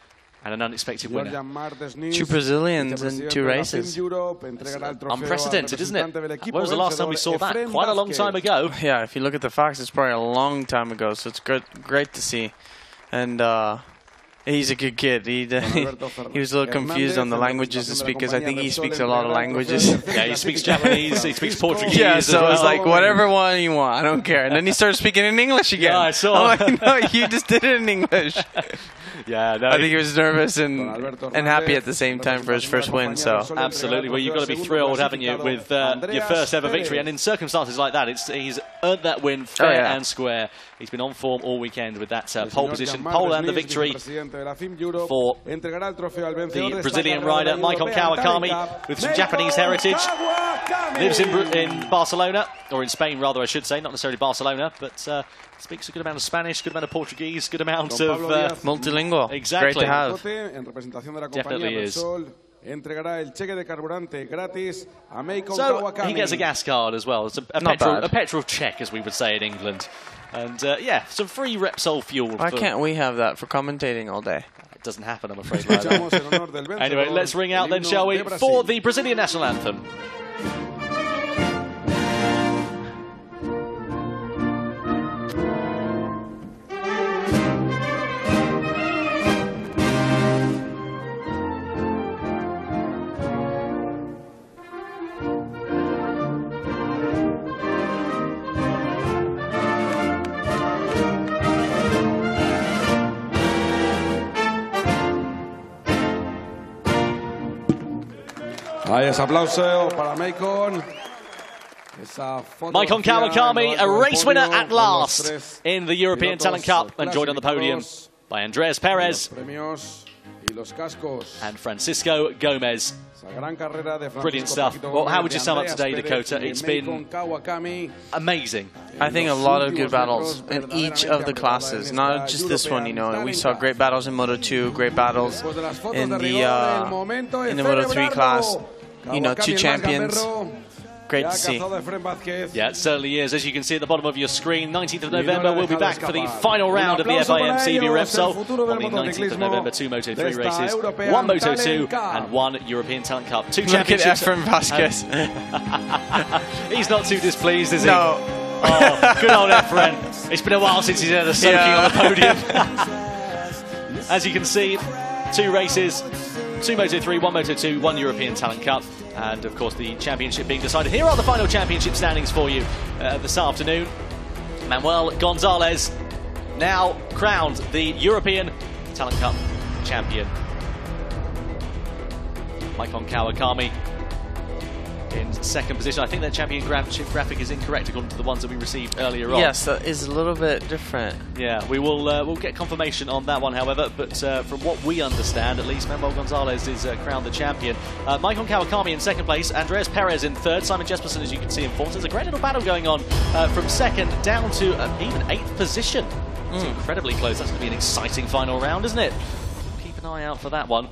and an unexpected winner. 2 Brazilians in 2 races. Unprecedented, isn't it? When was the last time we saw that? Quite a long time ago. Yeah, if you look at the facts, it's probably a long time ago, so it's great to see. And he's a good kid. He was a little confused on the languages to speak, because I think he speaks a lot of languages. Yeah, he speaks Japanese, he speaks Portuguese. Yeah, so it's like, whatever one you want, I don't care. And then he started speaking in English again. Yeah, I saw. I'm like, no, you just did it in English. Yeah, no, I think he was nervous and happy at the same time for his first win. So absolutely, well, you've got to be thrilled, haven't you, with your first ever victory? And in circumstances like that, he's earned that win fair and square. He's been on form all weekend with that pole position, pole and the victory for the Brazilian rider Maikon Kawakami, with some Japanese heritage. Lives in Barcelona, or in Spain rather, I should say, not necessarily Barcelona, but speaks a good amount of Spanish, good amount of Portuguese, good amount of multilingual. Exactly. Great to have. Definitely is. So he gets a gas card as well. It's a petrol check, as we would say in England. And yeah, some free Repsol fuel. Why can't we have that for commentating all day? It doesn't happen, I'm afraid. Anyway, let's ring out then, shall we, for the Brazilian national anthem. Ahí es aplauso para Maikon. Maikon Kawakami, a race winner at last in the European Talent Cup, and joined on the podium by Andreas Perez and Francisco Gomez. Brilliant stuff. Well, how would you sum up today, Dakota? It's been amazing. I think a lot of good battles in each of the classes, not just this one. You know, we saw great battles in Moto 2, great battles in the Moto 3 class. You know, 2 champions. Great to see. Yeah, it certainly is. As you can see at the bottom of your screen, 19th of November, we'll be back for the final round of the FIM CEV Repsol on the 19th of November. 2 Moto 3 races, 1 Moto 2 and 1 European Talent Cup. 2 championships. Look at Efren Vasquez. He's not too displeased, is he? No. Oh, good old Efren. It's been a while since he's had a soaking on the podium. As you can see, 2 races, 2 Moto 3, 1 Moto 2, 1 European Talent Cup, and of course the championship being decided. Here are the final championship standings for you this afternoon. Manuel Gonzales now crowned the European Talent Cup champion. Maikon Kawakami in second position. I think their champion graphic is incorrect according to the ones that we received earlier on. Yes, that is a little bit different. Yeah, we will we'll get confirmation on that one, however, but from what we understand, at least, Manuel Gonzales is crowned the champion. Maikon Kawakami in second place, Andreas Perez in third, Simon Jesperson, as you can see, in fourth. There's a great little battle going on from second down to even 8th position. It's incredibly close. That's going to be an exciting final round, isn't it? Keep an eye out for that one.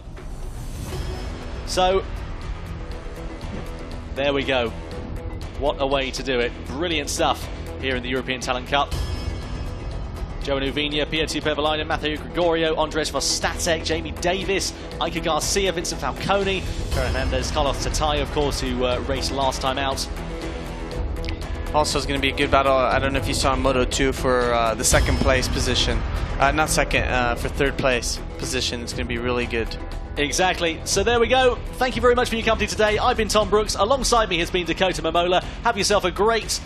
So, there we go. What a way to do it. Brilliant stuff here in the European Talent Cup. Johan Uvinia, Pietro Pervolina, Matteo Gregorio, Andres Vostatek, Jamie Davis, Iker Garcia, Vincent Falcone, Fernandez, Carlos Tatay, of course, who raced last time out. Also, it's going to be a good battle. I don't know if you saw in Moto 2 for the second place position. Not second, for third place position. It's going to be really good. Exactly. So there we go. Thank you very much for your company today. I've been Tom Brooks. Alongside me has been Dakota Momola. Have yourself a great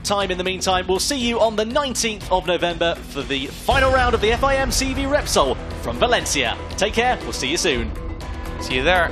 time in the meantime. We'll see you on the 19th of November for the final round of the FIM CEV Repsol from Valencia. Take care. We'll see you soon. See you there.